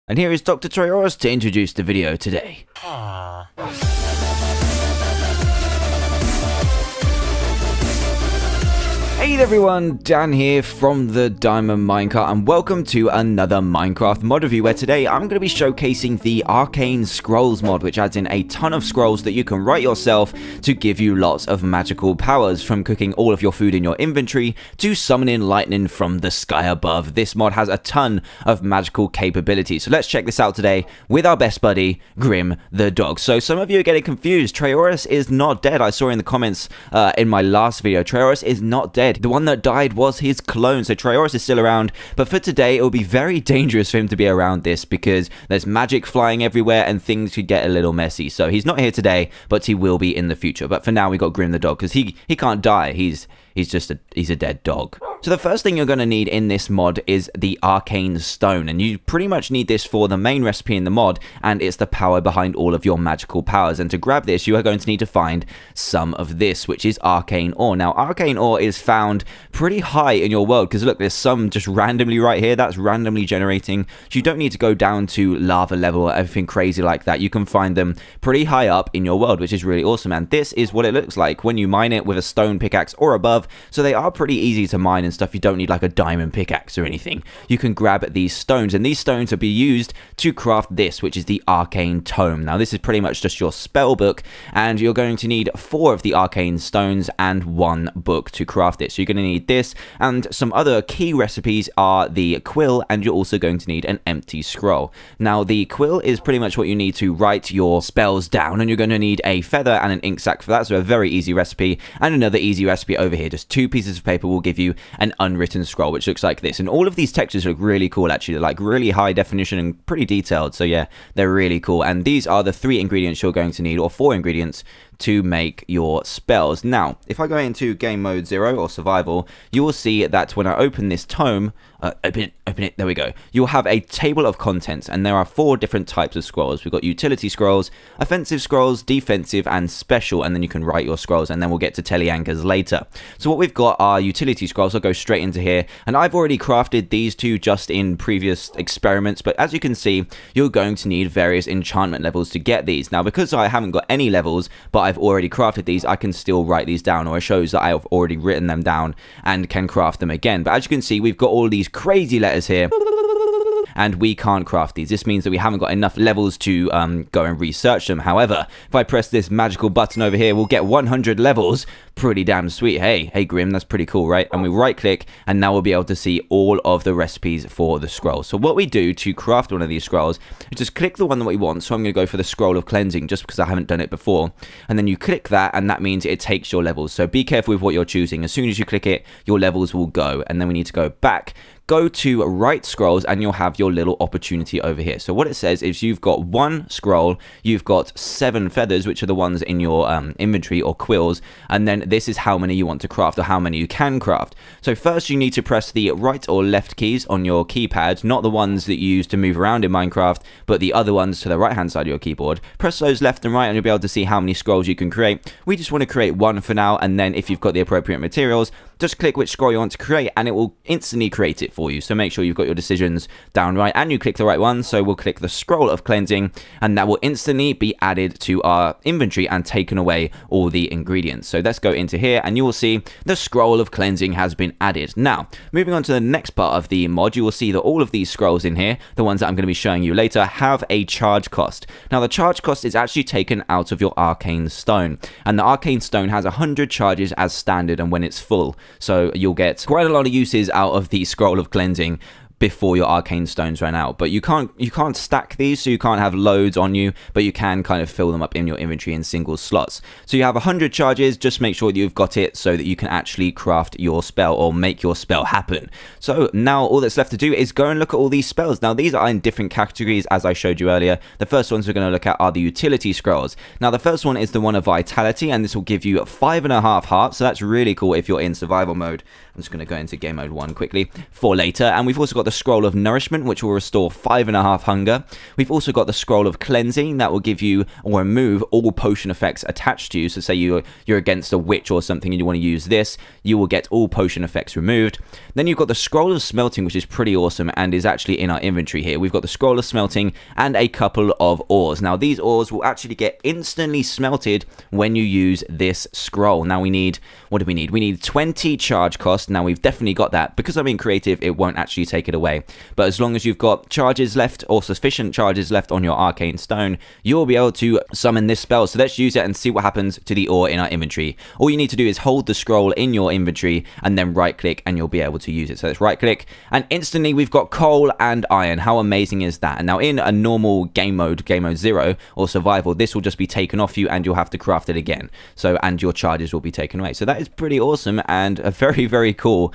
And here is Dr. Trayaurus to introduce the video today. Hey there everyone, Dan here from the Diamond Minecart, and welcome to another Minecraft mod review, where today I'm going to be showcasing the Arcane Scrolls mod, which adds in a ton of scrolls that you can write yourself to give you lots of magical powers, from cooking all of your food in your inventory to summoning lightning from the sky above. This mod has a ton of magical capabilities, so let's check this out today with our best buddy, Grim the dog. So some of you are getting confused. Trayaurus is not dead. I saw in the comments in my last video, Trayaurus is not dead. The one that died was his clone, so Trayaurus is still around, but for today it will be very dangerous for him to be around this because there's magic flying everywhere and things could get a little messy. So he's not here today, but he will be in the future. But for now we got Grim the dog because he can't die. He's a dead dog. So the first thing you're going to need in this mod is the Arcane Stone, and you pretty much need this for the main recipe in the mod, and it's the power behind all of your magical powers. And to grab this, you are going to need to find some of this, which is Arcane Ore. Now, Arcane Ore is found pretty high in your world, because look, there's some just randomly right here, that's randomly generating, so you don't need to go down to lava level or everything crazy like that. You can find them pretty high up in your world, which is really awesome, and this is what it looks like when you mine it with a stone pickaxe or above. So they are pretty easy to mine and stuff. You don't need like a diamond pickaxe or anything. You can grab these stones, and these stones will be used to craft this, which is the Arcane Tome. Now this is pretty much just your spell book, and you're going to need 4 of the Arcane Stones and 1 book to craft it. So you're going to need this, and some other key recipes are the quill, and you're also going to need an empty scroll. Now the quill is pretty much what you need to write your spells down, and you're going to need a feather and an ink sac for that, so a very easy recipe. And another easy recipe over here, just 2 pieces of paper will give you an unwritten scroll, which looks like this. And all of these textures look really cool, actually. They're like really high definition and pretty detailed, so yeah, they're really cool. And these are the 3 ingredients you're going to need, or 4 ingredients, to make your spells. Now, if I go into game mode 0 or survival, you will see that when I open this tome, open it, there we go, you'll have a table of contents, and there are 4 different types of scrolls. We've got utility scrolls, offensive scrolls, defensive, and special, and then you can write your scrolls, and then we'll get to teleanchors later. So what we've got are utility scrolls. I'll go straight into here, and I've already crafted these 2 just in previous experiments, but as you can see, you're going to need various enchantment levels to get these. Now, because I haven't got any levels, but I've already crafted these, I can still write these down, or it shows that I've already written them down and can craft them again. But as you can see, we've got all these crazy letters here, and we can't craft these. This means that we haven't got enough levels to go and research them. However, if I press this magical button over here, we'll get 100 levels. Pretty damn sweet. Hey Grim, that's pretty cool, right? And we right click, and now we'll be able to see all of the recipes for the scroll. So what we do to craft one of these scrolls is just click the one that we want. So I'm going to go for the scroll of cleansing, just because I haven't done it before. And then you click that, and that means it takes your levels. So be careful with what you're choosing. As soon as you click it, your levels will go. And then we need to go back, go to write scrolls, and you'll have your little opportunity over here. So what it says is you've got 1 scroll, you've got 7 feathers, which are the ones in your inventory, or quills, and then this is how many you want to craft, or how many you can craft. So first you need to press the right or left keys on your keypad, not the ones that you use to move around in Minecraft, but the other ones to the right hand side of your keyboard. Press those left and right, and you'll be able to see how many scrolls you can create. We just want to create 1 for now, and then if you've got the appropriate materials, just click which scroll you want to create, and it will instantly create it for you. So make sure you've got your decisions down right, and you click the right one. So we'll click the scroll of cleansing, and that will instantly be added to our inventory and taken away all the ingredients. So let's go into here, and you will see the scroll of cleansing has been added. Now, moving on to the next part of the mod, you will see that all of these scrolls in here, the ones that I'm going to be showing you later, have a charge cost. Now, the charge cost is actually taken out of your Arcane Stone, and the Arcane Stone has 100 charges as standard and when it's full. So you'll get quite a lot of uses out of the scroll of cleansing before your arcane stones run out. But you can't stack these, so you can't have loads on you, but you can kind of fill them up in your inventory in single slots. So you have 100 charges. Just make sure that you've got it so that you can actually craft your spell, or make your spell happen. So now all that's left to do is go and look at all these spells. Now these are in different categories, as I showed you earlier. The first ones we're going to look at are the utility scrolls. Now the first one is the one of vitality, and this will give you 5.5 hearts, so that's really cool if you're in survival mode. I'm just going to go into game mode 1 quickly for later. And we've also got the scroll of nourishment, which will restore 5.5 hunger. We've also got the scroll of cleansing that will give you or remove all potion effects attached to you. So say you're against a witch or something and you want to use this, you will get all potion effects removed. Then you've got the scroll of smelting, which is pretty awesome and is actually in our inventory here. We've got the scroll of smelting and a couple of ores. Now these ores will actually get instantly smelted when you use this scroll. Now we need, what do we need? We need 20 charge cost. Now we've definitely got that. Because I'm in creative, it won't actually take it away. But as long as you've got charges left or sufficient charges left on your arcane stone, you'll be able to summon this spell. So let's use it and see what happens to the ore in our inventory. All you need to do is hold the scroll in your inventory and then right click and you'll be able to use it. So let's right click and instantly we've got coal and iron. How amazing is that? And now in a normal game mode 0 or survival, this will just be taken off you and you'll have to craft it again. So, and your charges will be taken away. So that is pretty awesome and a very, very cool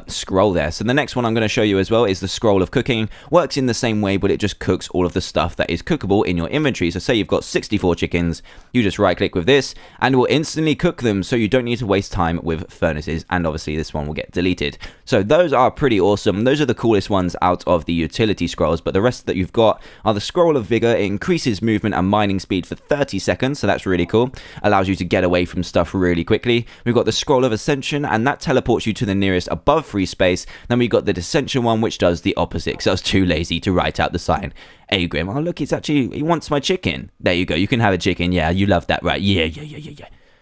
scroll there. So the next one I'm going to show you as well is the scroll of cooking. Works in the same way, but it just cooks all of the stuff that is cookable in your inventory. So say you've got 64 chickens, you just right click with this and it will instantly cook them, so you don't need to waste time with furnaces, and obviously this one will get deleted. So those are pretty awesome. Those are the coolest ones out of the utility scrolls, but the rest that you've got are the scroll of vigor. It increases movement and mining speed for 30 seconds, so that's really cool. Allows you to get away from stuff really quickly. We've got the scroll of ascension, and that teleports you to the nearest above free space. Then we've got the dissension one, which does the opposite, because I was too lazy to write out the sign. Hey Grim, oh look, it's actually, he wants my chicken. There you go, you can have a chicken. Yeah, you love that, right? Yeah.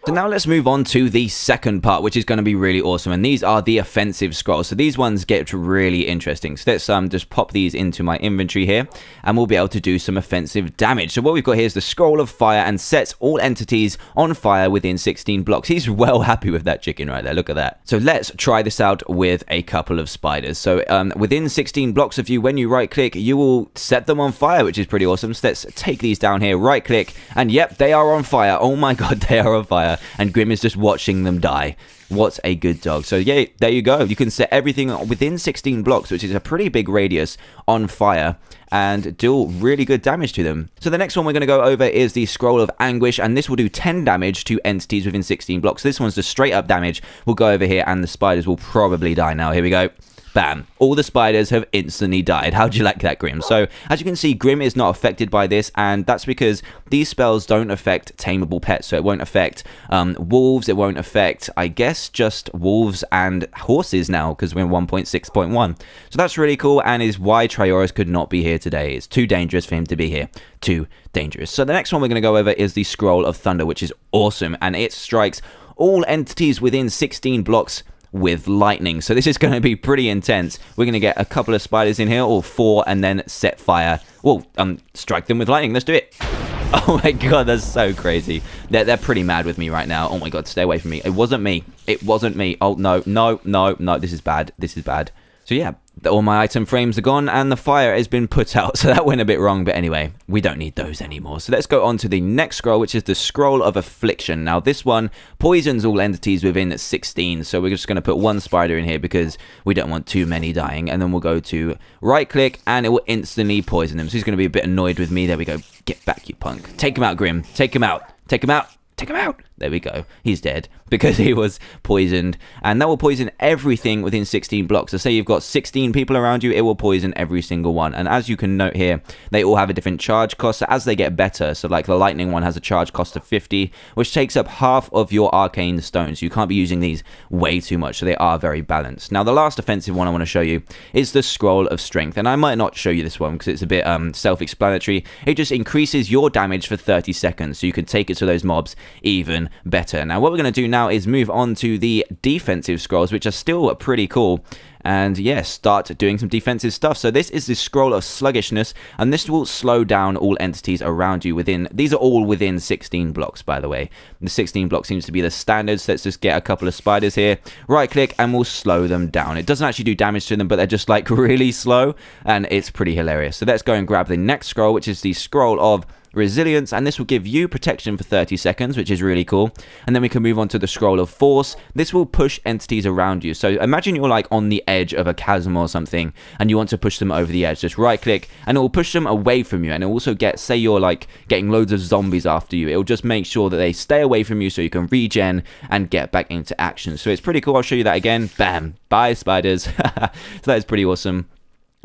So now let's move on to the second part, which is going to be really awesome. And these are the offensive scrolls. So these ones get really interesting. So let's just pop these into my inventory here and we'll be able to do some offensive damage. So what we've got here is the scroll of fire and sets all entities on fire within 16 blocks. He's well happy with that chicken right there. Look at that. So let's try this out with a couple of spiders. So within 16 blocks of you, when you right click, you will set them on fire, which is pretty awesome. So let's take these down here, right click, and yep, they are on fire. Oh my God, they are on fire. And Grim is just watching them die. What a good dog. So yeah, there you go. You can set everything within 16 blocks, which is a pretty big radius, on fire and do really good damage to them. So the next one we're going to go over is the scroll of anguish, and this will do 10 damage to entities within 16 blocks. This one's just straight up damage. We'll go over here and the spiders will probably die now. Here we go. Bam. All the spiders have instantly died. How'd you like that, Grim? So, as you can see, Grim is not affected by this, and that's because these spells don't affect tameable pets. So it won't affect wolves, it won't affect, I guess, just wolves and horses now, because we're in 1.6.1. So that's really cool, and is why Trioris could not be here today. It's too dangerous for him to be here. Too dangerous. So the next one we're going to go over is the Scroll of Thunder, which is awesome, and it strikes all entities within 16 blocks with lightning. So this is going to be pretty intense. We're going to get a couple of spiders in here, or 4, and then set fire. Well, strike them with lightning. Let's do it. Oh my God, that's so crazy. They're pretty mad with me right now. Oh my God, stay away from me. It wasn't me. It wasn't me. Oh no. This is bad. This is bad. So yeah, all my item frames are gone and the fire has been put out. So that went a bit wrong, but anyway, we don't need those anymore. So let's go on to the next scroll, which is the Scroll of Affliction. Now this one poisons all entities within 16. So we're just going to put one spider in here because we don't want too many dying. And then we'll go to right click and it will instantly poison them. So he's going to be a bit annoyed with me. There we go. Get back, you punk. Take him out, Grim. Take him out. Take him out. Take him out. There we go. He's dead because he was poisoned. And that will poison everything within 16 blocks. So say you've got 16 people around you, it will poison every single one. And as you can note here, they all have a different charge cost. So as they get better, so like the lightning one has a charge cost of 50, which takes up half of your arcane stones. You can't be using these way too much. So they are very balanced. Now the last offensive one I want to show you is the Scroll of Strength. And I might not show you this one because it's a bit self-explanatory. It just increases your damage for 30 seconds. So you can take it to those mobs even better. Now what we're going to do now is move on to the defensive scrolls, which are still pretty cool, and yeah, start doing some defensive stuff. So this is the Scroll of Sluggishness, and this will slow down all entities around you within, these are all within 16 blocks, by the way. The 16 block seems to be the standard, so let's just get a couple of spiders here, right click, and we'll slow them down. It doesn't actually do damage to them, but they're just like really slow, and it's pretty hilarious. So let's go and grab the next scroll, which is the Scroll of resilience, and this will give you protection for 30 seconds, which is really cool. And then we can move on to the scroll of force. This will push entities around you. So imagine you're like on the edge of a chasm or something, and you want to push them over the edge. Just right click, and it will push them away from you. And it will also get, say you're like getting loads of zombies after you, it will just make sure that they stay away from you so you can regen and get back into action. So it's pretty cool. I'll show you that again. Bam. Bye, spiders. So that is pretty awesome.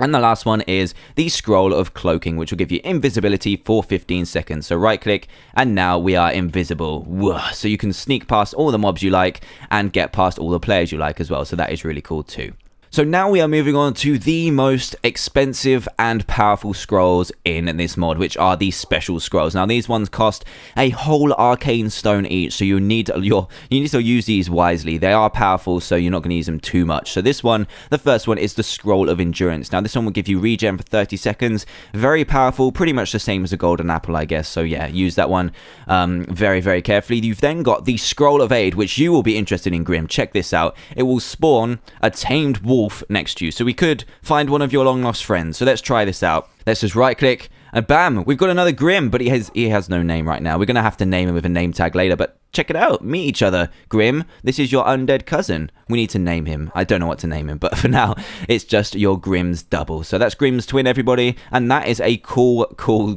And the last one is the scroll of cloaking, which will give you invisibility for 15 seconds. So right click, and now we are invisible. Whoa. So you can sneak past all the mobs you like and get past all the players you like as well. So that is really cool too. So now we are moving on to the most expensive and powerful scrolls in this mod, which are the special scrolls. Now these ones cost a whole arcane stone each, so you need to use these wisely. They are powerful, so you're not going to use them too much. So this one, the first one, is the scroll of endurance. Now this one will give you regen for 30 seconds. Very powerful, pretty much the same as a golden apple, I guess. So yeah, use that one very, very carefully. You've then got the scroll of aid, which you will be interested in, Grim. Check this out. It will spawn a tamed wolf next to you, so we could find one of your long lost friends. So let's try this out. Let's just right click, and bam, we've got another Grim, but he has no name right now. We're gonna have to name him with a name tag later, but check it out. Meet each other, Grim. This is your undead cousin. We need to name him. I don't know what to name him, but for now, it's just your Grim's double. So that's Grim's twin, everybody, and that is a cool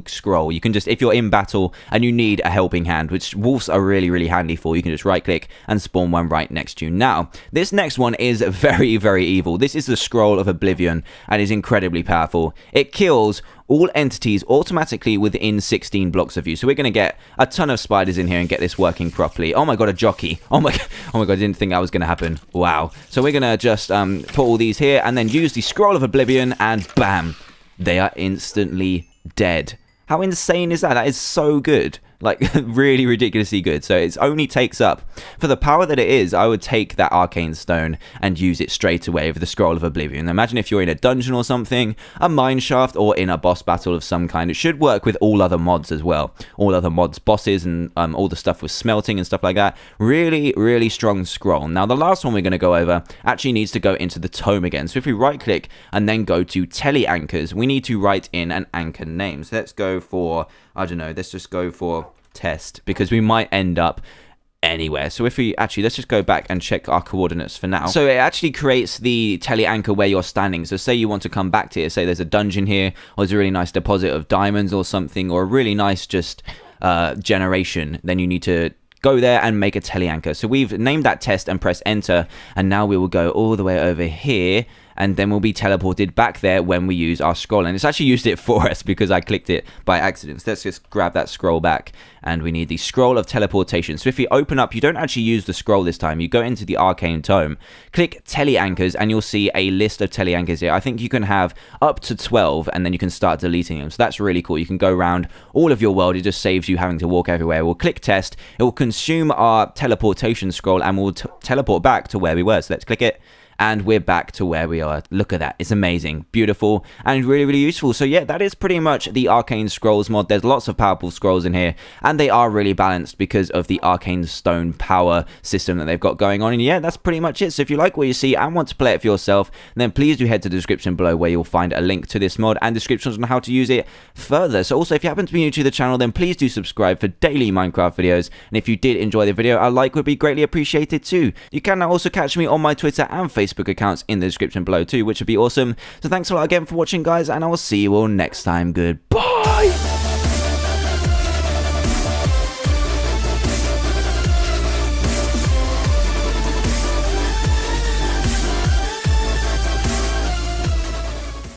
scroll. You can just, if you're in battle and you need a helping hand, which wolves are really, really handy for, you can just right click and spawn one right next to you. Now, this next one is very, very evil. This is the scroll of oblivion and is incredibly powerful. It kills all entities automatically within 16 blocks of you. So we're going to get a ton of spiders in here and get this working properly. Oh my god, a jockey. Oh my god, I didn't think that was going to happen. Wow. So we're going to just put all these here and then use the scroll of oblivion, and bam, they are instantly dead. How insane is that? That is so good. Like, really ridiculously good. So it only takes up, for the power that it is, I would take that arcane stone and use it straight away with the scroll of oblivion. Imagine if you're in a dungeon or something, a mine shaft, or in a boss battle of some kind. It should work with all other mods as well. All other mods, bosses, and all the stuff with smelting and stuff like that. Really, really strong scroll. Now, the last one we're going to go over actually needs to go into the tome again. So if we right click and then go to tele anchors, we need to write in an anchor name. So let's go for, I don't know, let's just go for test, because we might end up anywhere. So if we actually, let's just go back and check our coordinates for now. So it actually creates the tele anchor where you're standing. So say you want to come back to it, say there's a dungeon here, or there's a really nice deposit of diamonds or something, or a really nice just generation, then you need to go there and make a tele anchor. So we've named that test and press enter, and now we will go all the way over here, and then we'll be teleported back there when we use our scroll. And it's actually used it for us because I clicked it by accident. So let's just grab that scroll back, and we need the scroll of teleportation. So if you open up, you don't actually use the scroll this time. You go into the arcane tome, click tele anchors, and you'll see a list of tele anchors here. I think you can have up to 12, and then you can start deleting them. So that's really cool. You can go around all of your world. It just saves you having to walk everywhere. We'll click test. It will consume our teleportation scroll, and we'll teleport back to where we were. So let's click it, and we're back to where we are. Look at that. It's amazing, beautiful, and really, really useful. So yeah, that is pretty much the Arcane Scrolls mod. There's lots of powerful scrolls in here, and they are really balanced because of the Arcane Stone power system that they've got going on. And yeah, that's pretty much it. So if you like what you see and want to play it for yourself, then please do head to the description below, where you'll find a link to this mod and descriptions on how to use it further. So also, if you happen to be new to the channel, then please do subscribe for daily Minecraft videos. And if you did enjoy the video, a like would be greatly appreciated too. You can now also catch me on my Twitter and Facebook accounts in the description below too, which would be awesome. So thanks a lot again for watching, guys, and I will see you all next time. Goodbye.